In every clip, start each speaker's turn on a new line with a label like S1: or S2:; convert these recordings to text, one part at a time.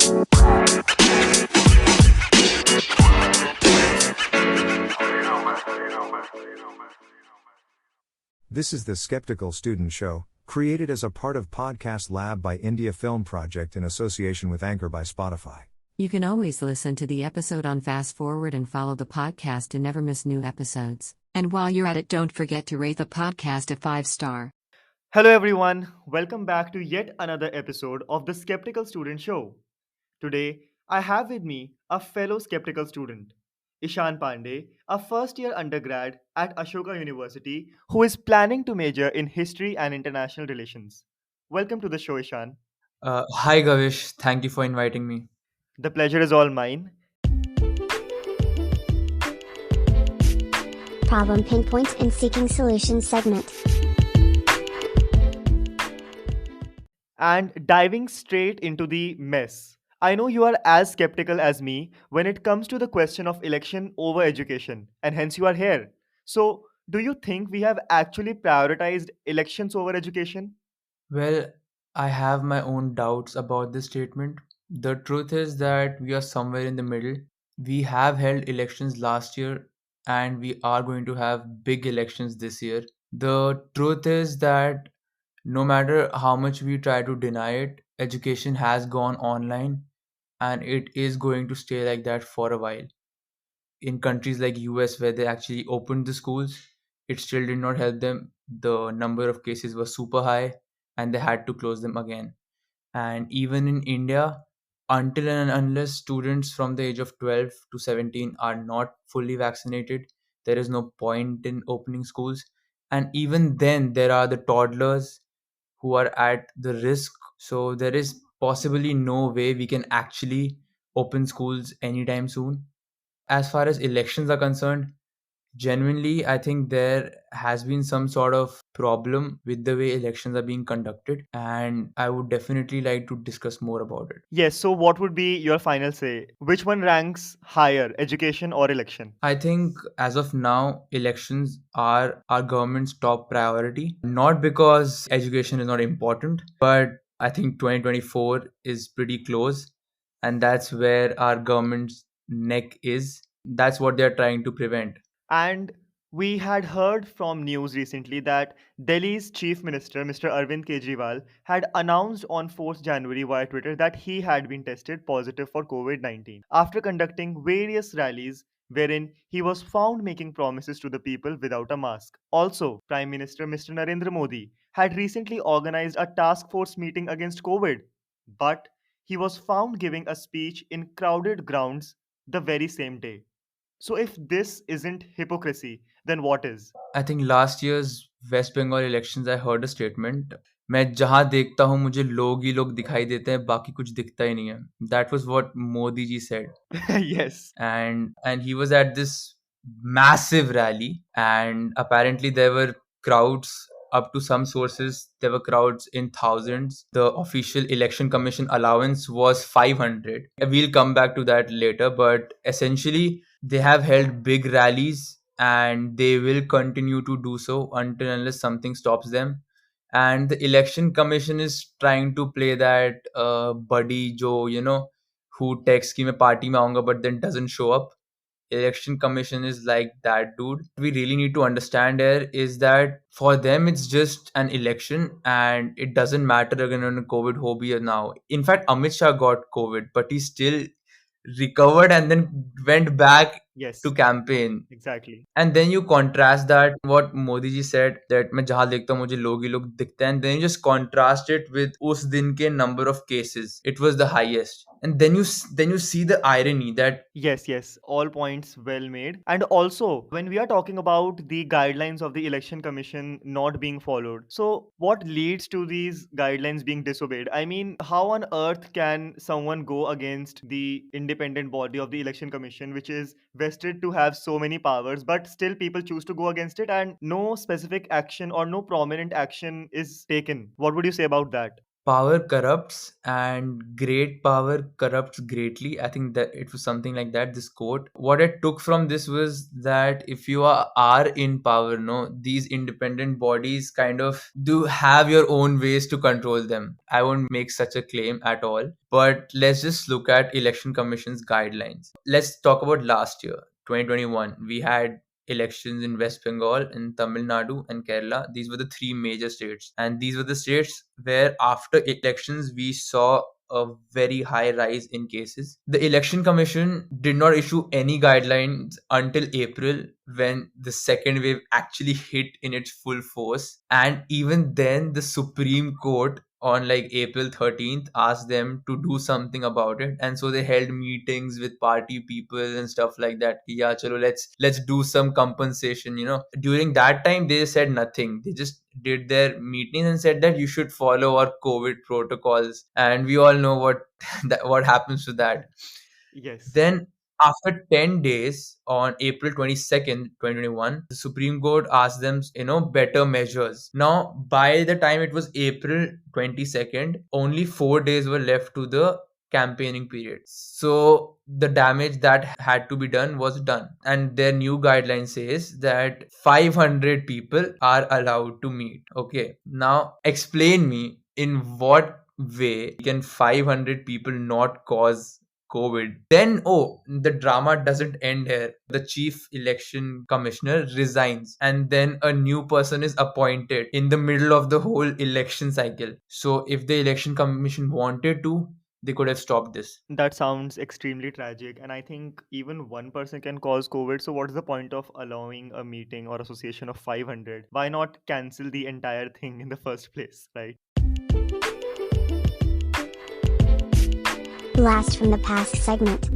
S1: This is the Skeptical Student Show, created as a part of Podcast Lab by India Film Project in association with Anchor by Spotify.
S2: You can always listen to the episode on Fast Forward and follow the podcast to never miss new episodes. And while you're at it, don't forget to rate the podcast a 5-star.
S3: Hello, everyone. Welcome back to yet another episode of the Skeptical Student Show. Today, I have with me a fellow skeptical student, Ishaan Pandey, a first year undergrad at Ashoka University, who is planning to major in history and international relations. Welcome to the show, Ishaan.
S4: Hi Gavish, thank you for inviting me.
S3: The pleasure is all mine.
S5: Problem pinpoints and seeking solutions segment.
S3: And diving straight into the mess. I know you are as skeptical as me when it comes to the question of election over education, and hence you are here. So, do you think we have actually prioritized elections over education?
S4: Well, I have my own doubts about this statement. The truth is that we are somewhere in the middle. We have held elections last year and we are going to have big elections this year. The truth is that no matter how much we try to deny it, education has gone online and it is going to stay like that for a while. In countries like US where they actually opened the schools, it still did not help them. The number of cases was super high and they had to close them again. And even in India, until and unless students from the age of 12 to 17 are not fully vaccinated, there is no point in opening schools. And even then, there are the toddlers who are at the risk. So there is possibly no way we can actually open schools anytime soon. As far as elections are concerned, genuinely, I think there has been some sort of problem with the way elections are being conducted, and I would definitely like to discuss more about it.
S3: Yes, so what would be your final say? Which one ranks higher, education or election?
S4: I think as of now, elections are our government's top priority, not because education is not important, but I think 2024 is pretty close, and that's where our government's neck is. That's what they're trying to prevent.
S3: And we had heard from news recently that Delhi's Chief Minister, Mr. Arvind Kejriwal, had announced on 4th January via Twitter that he had been tested positive for COVID 19 after conducting various rallies wherein he was found making promises to the people without a mask. Also, Prime Minister Mr. Narendra Modi had recently organized a task force meeting against COVID, but he was found giving a speech in crowded grounds the very same day. So, if this isn't hypocrisy, then what is?
S4: I think last year's West Bengal elections, I heard a statement. मैं जहाँ देखता हूँ मुझे लोग ही लोग दिखाई देते हैं बाकी कुछ दिखता ही नहीं है. That was what Modi ji said.
S3: Yes.
S4: And he was at this massive rally and apparently there were crowds. Up to some sources there were crowds in thousands. The official election commission allowance was 500. We'll come back to that later, but essentially they have held big rallies and they will continue to do so until unless something stops them. And the election commission is trying to play that buddy Joe, who texts कि मैं party में आऊंगा but then doesn't show up. Election commission is like that dude. What we really need to understand here is that for them it's just an election and it doesn't matter again on COVID ho bhi or now. In fact, Amit Shah got COVID, but he still recovered and then went back
S3: Yes.
S4: to campaign.
S3: Exactly.
S4: And then you contrast that what Modi ji said that मैं जहाँ देखता हूँ मुझे लोग ही लोग दिखते हैं, and then you just contrast it with उस दिन के number of cases. It was the highest. And then you see the irony that
S3: Yes, all points well made. And also, when we are talking about the guidelines of the election commission not being followed, so what leads to these guidelines being disobeyed? I mean, how on earth can someone go against the independent body of the election commission, which is vested to have so many powers, but still people choose to go against it and no specific action or no prominent action is taken? What would you say about that?
S4: power corrupts and great power corrupts greatly. I think that it was something like that, this quote. What I took from this was that if you are in power, no, these independent bodies kind of do have your own ways to control them. I won't make such a claim at all, but let's just look at election commission's guidelines. Let's talk about last year, 2021. We had elections in West Bengal, in Tamil Nadu, and Kerala. These were the three major states. And these were the states where, after elections, we saw a very high rise in cases. The Election Commission did not issue any guidelines until April, when the second wave actually hit in its full force. And even then, the Supreme Court on like April 13th asked them to do something about it, and so they held meetings with party people and stuff like that. Yeah, chalo, let's do some compensation. During that time they said nothing. They just did their meetings and said that you should follow our COVID protocols, and we all know what what happens to that.
S3: Yes.
S4: Then, after 10 days, on April 22nd, 2021, the Supreme Court asked them, better measures. Now, by the time it was April 22nd, only 4 days were left to the campaigning period. So the damage that had to be done was done. And their new guideline says that 500 people are allowed to meet. Okay. Now, explain me, in what way can 500 people not cause COVID? Then, the drama doesn't end here. The chief election commissioner resigns, and then a new person is appointed in the middle of the whole election cycle. So, if the election commission wanted to, they could have stopped this.
S3: That sounds extremely tragic, and I think even one person can cause COVID. So, what's the point of allowing a meeting or association of 500? Why not cancel the entire thing in the first place, right?
S5: Blast from the past segment.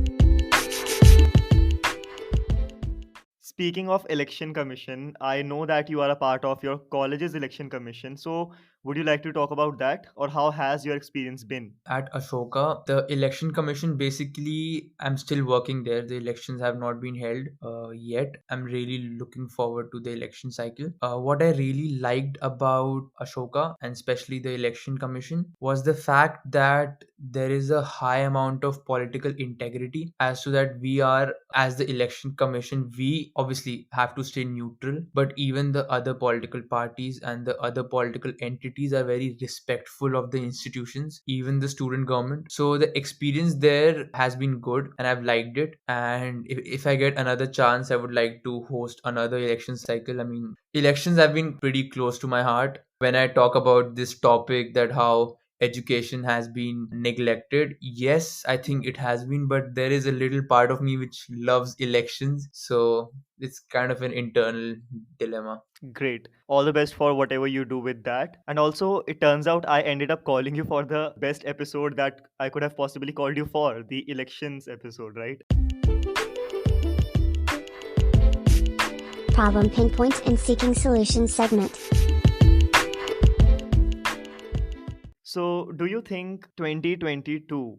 S3: Speaking of election commission, I know that you are a part of your college's election commission. So, would you like to talk about that, or how has your experience been?
S4: At Ashoka, the election commission, basically, I'm still working there. The elections have not been held yet. I'm really looking forward to the election cycle. What I really liked about Ashoka, and especially the election commission, was the fact that there is a high amount of political integrity, as to that we are, as the election commission, we obviously have to stay neutral, but even the other political parties and the other political entities are very respectful of the institutions, even the student government. So the experience there has been good, and I've liked it. And if I get another chance, I would like to host another election cycle. I mean, elections have been pretty close to my heart. When I talk about this topic, that how education has been neglected, yes, I think it has been, but there is a little part of me which loves elections, so it's kind of an internal dilemma.
S3: Great. All the best for whatever you do with that. And also, it turns out I ended up calling you for the best episode that I could have possibly called you for, the elections episode, right?
S5: Problem pinpoints and seeking solutions segment.
S3: So, do you think 2022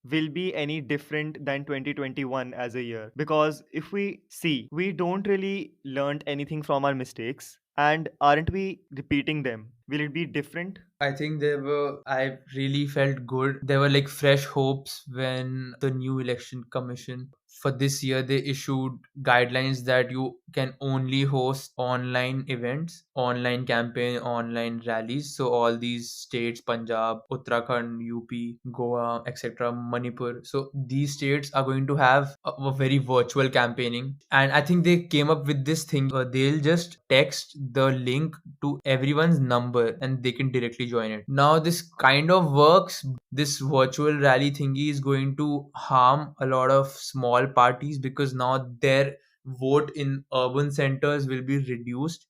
S3: will be any different than 2021 as a year? Because if we see, we don't really learn anything from our mistakes, and aren't we repeating them? Will it be different?
S4: I think I really felt good. There were like fresh hopes when the new election commission for this year, they issued guidelines that you can only host online events, online campaign, online rallies. So all these states, Punjab, Uttarakhand, UP, Goa, etc., Manipur. So these states are going to have a very virtual campaigning. And I think they came up with this thing. They'll just text the link to everyone's number and they can directly join it. Now this kind of works. This virtual rally thingy is going to harm a lot of small parties, because now their vote in urban centers will be reduced.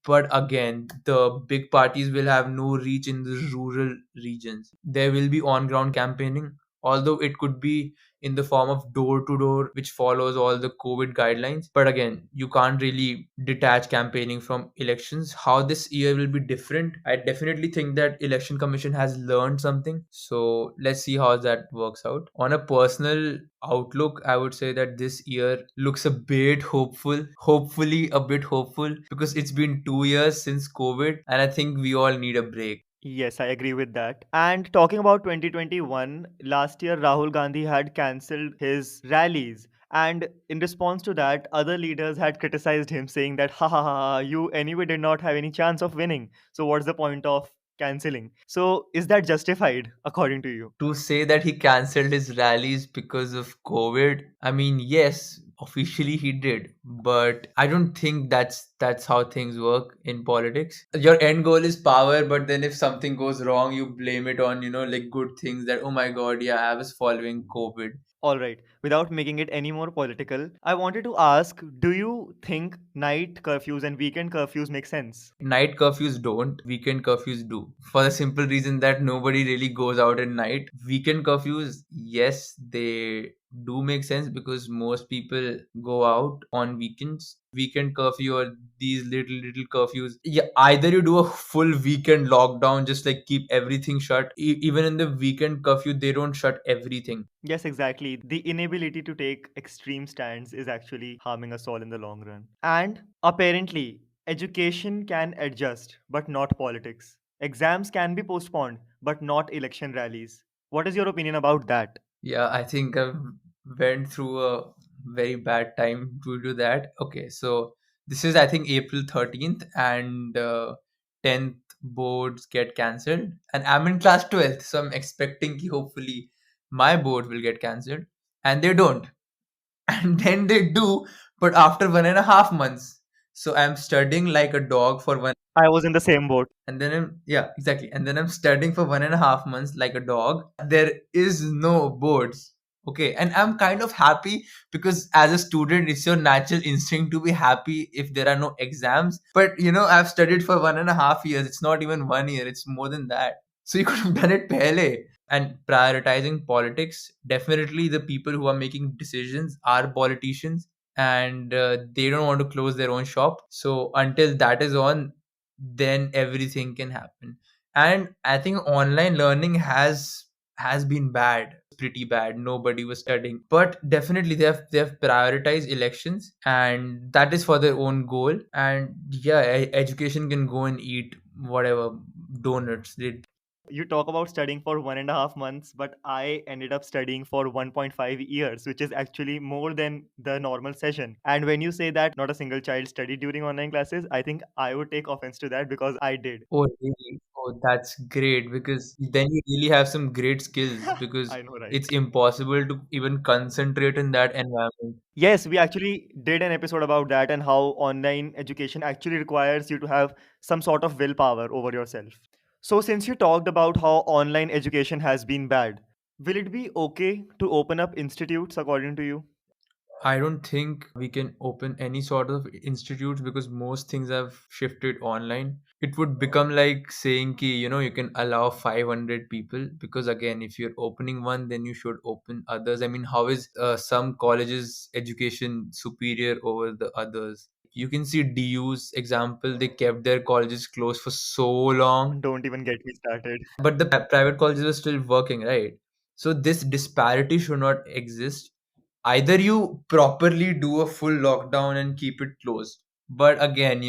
S4: But again, the big parties will have no reach in the rural regions. There will be on ground campaigning, although it could be in the form of door to door, which follows all the COVID guidelines. But again, you can't really detach campaigning from elections. How this year will be different, I definitely think that Election Commission has learned something. So let's see how that works out. On a personal outlook, I would say that this year looks a bit hopeful, hopefully a bit hopeful, because it's been 2 years since COVID, and I think we all need a break.
S3: Yes, I agree with that. And talking about 2021, last year Rahul Gandhi had cancelled his rallies. And in response to that, other leaders had criticized him, saying that, ha ha ha, ha, you anyway did not have any chance of winning. So, what's the point of cancelling? So, is that justified, according to you?
S4: To say that he cancelled his rallies because of COVID, I mean, yes, officially he did, but I don't think that's how things work in politics. Your end goal is power, but then if something goes wrong, you blame it on, like good things that, oh my god, yeah, I was following COVID.
S3: All right, without making it any more political, I wanted to ask, do you think night curfews and weekend curfews make sense?
S4: Night curfews don't, weekend curfews do. For the simple reason that nobody really goes out at night. Weekend curfews, yes, they do make sense because most people go out on weekends. Weekend curfew or these little curfews. Yeah, either you do a full weekend lockdown, just like keep everything shut. Even in the weekend curfew, they don't shut everything.
S3: Yes, exactly. The inability to take extreme stands is actually harming us all in the long run. And apparently, education can adjust, but not politics. Exams can be postponed, but not election rallies. What is your opinion about that?
S4: Yeah, I think I've went through a very bad time due to that. Okay, so this is I think April 13th and 10th boards get cancelled and I'm in class 12th, so I'm expecting ki hopefully my board will get cancelled and they don't. And then they do, but after 1.5 months. So I'm studying like a dog for one.
S3: I was in the same boat.
S4: And then yeah, exactly. And then I'm studying for 1.5 months like a dog. There is no boards. Okay. And I'm kind of happy because as a student, it's your natural instinct to be happy if there are no exams. But I've studied for 1.5 years. It's not even 1 year, it's more than that. So you could have done it pehle. And prioritizing politics, definitely the people who are making decisions are politicians and they don't want to close their own shop. So until that is on, then everything can happen. And I think online learning has been bad, pretty bad. Nobody was studying, but definitely they have prioritized elections and that is for their own goal. And yeah, education can go and eat whatever donuts they.
S3: You talk about studying for 1.5 months, but I ended up studying for 1.5 years, which is actually more than the normal session. And when you say that not a single child studied during online classes, I think I would take offense to that because I did.
S4: Oh, really? Oh, that's great because then you really have some great skills because
S3: I know, right?
S4: it's impossible to even concentrate in that environment.
S3: Yes, we actually did an episode about that and how online education actually requires you to have some sort of willpower over yourself. So, since you talked about how online education has been bad, will it be okay to open up institutes according to you?
S4: I don't think we can open any sort of institutes because most things have shifted online. It would become like saying ki, you can allow 500 people because again, if you're opening one, then you should open others. I mean, how is some colleges education superior over the others? You can see DU's example, they kept their colleges closed for so long,
S3: Don't even get me started.
S4: but the private colleges are still working, right? So this disparity should not exist. Either you properly do a full lockdown and keep it closed, but again,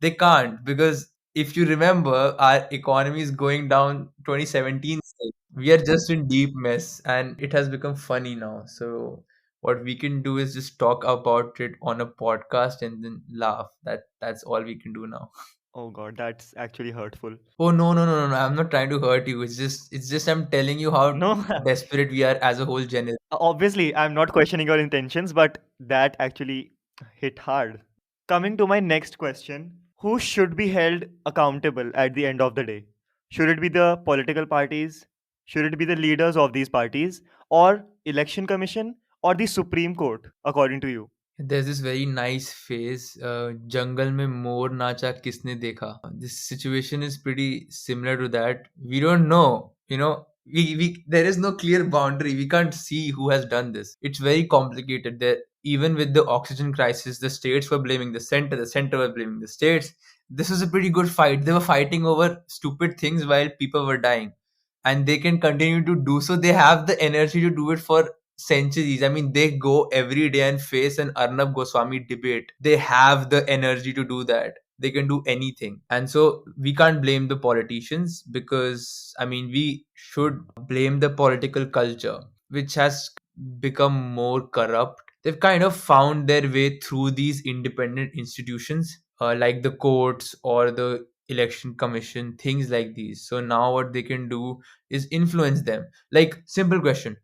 S4: they can't because if you remember, our economy is going down 2017 stage. We are just in deep mess and it has become funny now. So what we can do is just talk about it on a podcast and then laugh. That's all we can do now.
S3: Oh god, that's actually hurtful.
S4: Oh no, no, no, no, no. I'm not trying to hurt you. It's just I'm telling you how
S3: No,
S4: desperate we are as a whole generation.
S3: obviously, I'm not questioning your intentions, but that actually hit hard. Coming to my next question, who should be held accountable at the end of the day? Should it be the political parties? Should it be the leaders of these parties? Or election commission? Or the Supreme Court, according to you?
S4: There's this very nice phrase, jungle mein मोर नाचा किसने देखा. This situation is pretty similar to that. We don't know, we there is no clear boundary. We can't see who has done this. It's very complicated. There, even with the oxygen crisis, the states were blaming the center were blaming the states. This was a pretty good fight. They were fighting over stupid things while people were dying, and they can continue to do so. They have the energy to do it for centuries. I mean, they go every day and face an Arnab Goswami debate. They have the energy to do that. they can do anything. And so we can't blame the politicians, because I mean, we should blame the political culture, which has become more corrupt. They've kind of found their way through these independent institutions, like the courts or the election commission, things like these. So now what they can do is influence them. Like, simple question: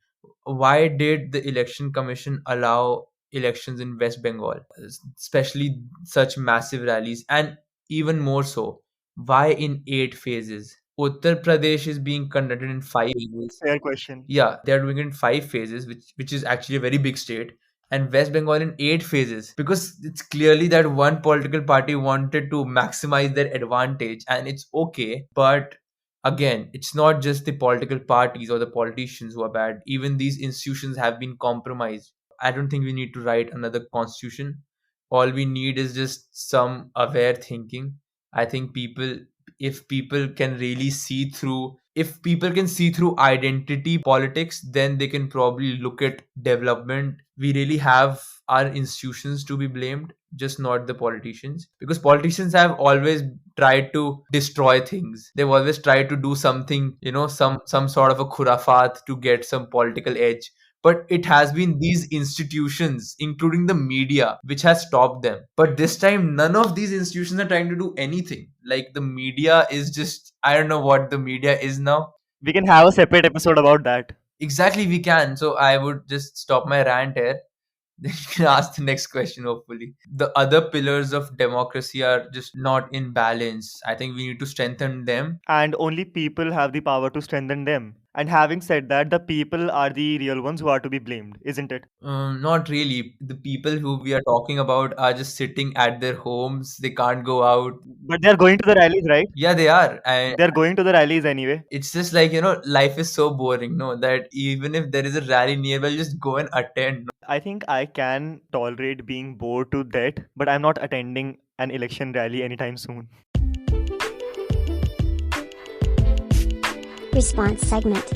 S4: why did the election commission allow elections in West Bengal, especially such massive rallies? And even more so, why in 8 phases? Uttar Pradesh is being conducted in 5 phases.
S3: Fair question.
S4: Yeah, they are doing it in 5 phases, which is actually a very big state, and West Bengal in 8 phases, because it's clearly that one political party wanted to maximize their advantage, and it's okay. But again, it's not just the political parties or the politicians who are bad. Even these institutions have been compromised. I don't think we need to write another constitution. All we need is just some aware thinking. I think if people can really see through, if people can see through identity politics, then they can probably look at development. We really have our institutions to be blamed, just not the politicians, because politicians have always tried to destroy things. They've always tried to do something, some sort of a khurafat to get some political edge. But it has been these institutions, including the media, which has stopped them. But this time, none of these institutions are trying to do anything. Like, the media is just, I don't know what the media is now.
S3: We can have a separate episode about that.
S4: Exactly, we can. So I would just stop my rant here. Then you can ask the next question, hopefully. The other pillars of democracy are just not in balance. I think we need to strengthen them.
S3: And only people have the power to strengthen them. And having said that, the people are the real ones who are to be blamed, isn't it?
S4: Not really. The people who we are talking about are just sitting at their homes. They can't go out.
S3: But they're going to the rallies, right?
S4: Yeah, they are. And
S3: They're going to the rallies anyway.
S4: it's just like, life is so boring, no? That even if there is a rally nearby, just go and attend.
S3: I think I can tolerate being bored to death, but I'm not attending an election rally anytime soon.
S5: Response segment.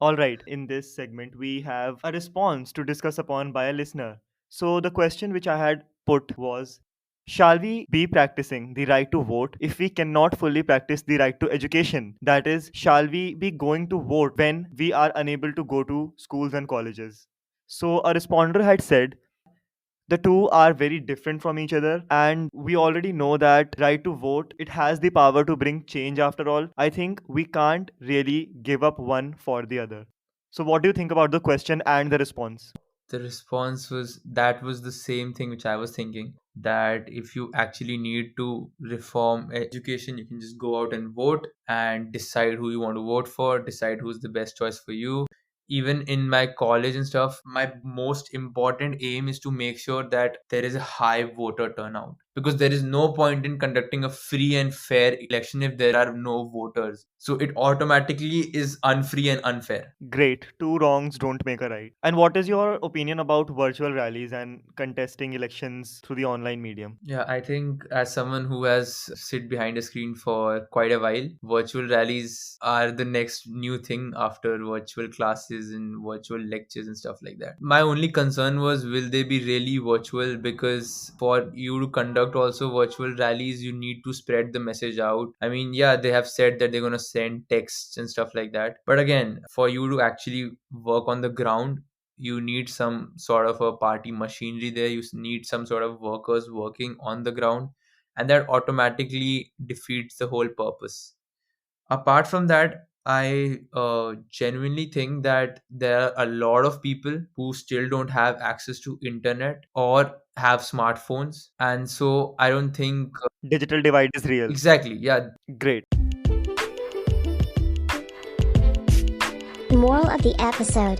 S3: Alright, in this segment, we have a response to discuss upon by a listener. So, the question which I had put was: shall we be practicing the right to vote if we cannot fully practice the right to education? That is, shall we be going to vote when we are unable to go to schools and colleges? So, a responder had said the two are very different from each other, and we already know that right to vote, it has the power to bring change. After all, I think we can't really give up one for the other. So what do you think about the question and the response?
S4: The response was, that was the same thing which I was thinking, that if you actually need to reform education, you can just go out and vote and decide who you want to vote for, decide who's the best choice for you. Even in my college and stuff, my most important aim is to make sure that there is a high voter turnout, because there is no point in conducting a free and fair election if there are no voters. So it automatically is unfree and unfair.
S3: Great. Two wrongs don't make a right. And what is your opinion about virtual rallies and contesting elections through the online medium?
S4: Yeah, I think as someone who has sit behind a screen for quite a while, virtual rallies are the next new thing after virtual classes and virtual lectures and stuff like that. My only concern was, will they be really virtual? Because for you to conduct also virtual rallies, you need to spread the message out. I mean, yeah, they have said that they're going to send texts and stuff like that. But again, for you to actually work on the ground, you need some sort of a party machinery there. You need some sort of workers working on the ground, and that automatically defeats the whole purpose. Apart from that, I genuinely think that there are a lot of people who still don't have access to internet or have smartphones, and so I don't think
S3: Digital divide is real.
S4: exactly, yeah.
S3: Great.
S5: Moral of the episode.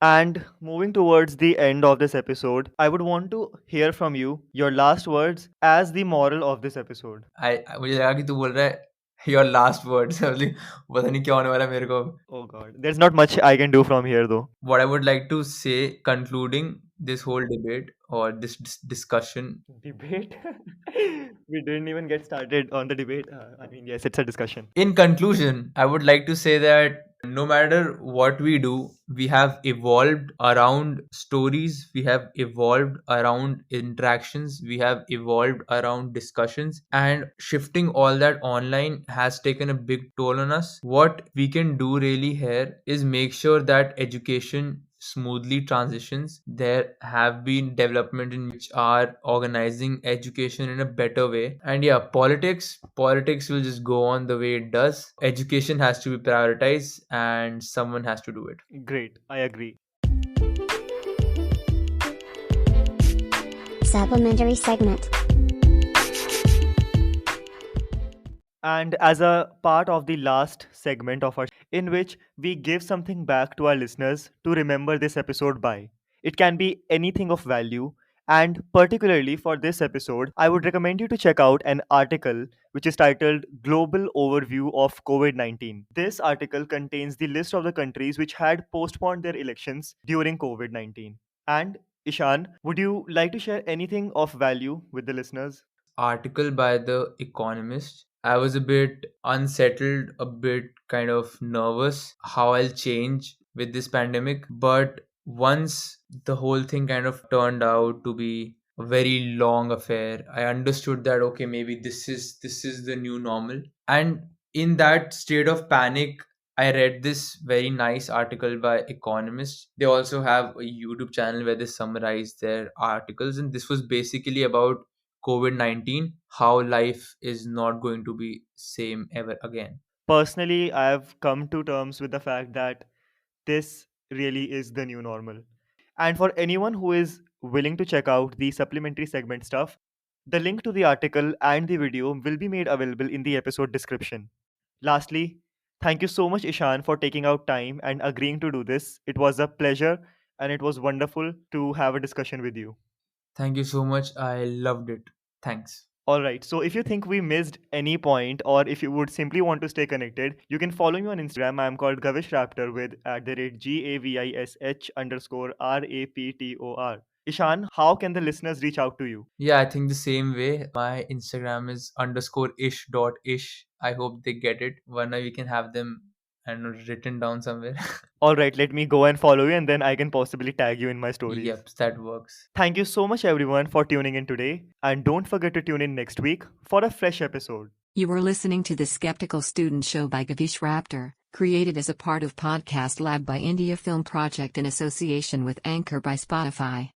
S3: And moving towards the end of this episode, I would want to hear from you your last words as the moral of this episode.
S4: मुझे लगा कि तू बोल रहा है your last words. पता नहीं क्या होने वाला है मेरे को.
S3: Oh god, there's not much I can do from here though.
S4: What I would like to say, concluding this whole debate or this discussion.
S3: Debate? We didn't even get started on the debate. I mean, yes, it's a discussion.
S4: In conclusion, I would like to say that No matter what we do, we have evolved around stories, we have evolved around interactions, we have evolved around discussions, and shifting all that online has taken a big toll on us. What we can do really here is make sure that education smoothly transitions. There have been development in which are organizing education in a better way. And yeah, politics will just go on the way it does. Education has to be prioritized and someone has to do it.
S3: Great, I agree.
S5: Supplementary segment.
S3: And as a part of the last segment of our in which we give something back to our listeners to remember this episode by. It can be anything of value, and particularly for this episode, I would recommend you to check out an article which is titled Global Overview of COVID-19. This article contains the list of the countries which had postponed their elections during COVID-19. And Ishan, would you like to share anything of value with the listeners?
S4: Article by The Economist. I was a bit unsettled, a bit kind of nervous how I'll change with this pandemic. But once the whole thing kind of turned out to be a very long affair, I understood that okay, maybe this is the new normal. And in that state of panic, I read this very nice article by Economist. They also have a YouTube channel where they summarize their articles, and this was basically about COVID-19, how life is not going to be same ever again.
S3: Personally, I have come to terms with the fact that this really is the new normal. And for anyone who is willing to check out the supplementary segment stuff, the link to the article and the video will be made available in the episode description. Lastly, thank you so much, Ishan, for taking out time and agreeing to do this. It was a pleasure and it was wonderful to have a discussion with you.
S4: Thank you so much. I loved it. Thanks.
S3: All right. So if you think we missed any point, or if you would simply want to stay connected, you can follow me on Instagram. I'm called Gavish Raptor with at the rate GAVISH underscore RAPTOR. Ishan, how can the listeners reach out to you?
S4: Yeah, I think the same way. My Instagram is underscore ish dot ish. I hope they get it. One day we can have them and written down somewhere.
S3: All right, let me go and follow you, and then I can possibly tag you in my stories.
S4: Yep, that works.
S3: Thank you so much, everyone, for tuning in today. And don't forget to tune in next week for a fresh episode.
S2: You were listening to the Skeptical Student Show by Gavish Raptor, created as a part of Podcast Lab by India Film Project in association with Anchor by Spotify.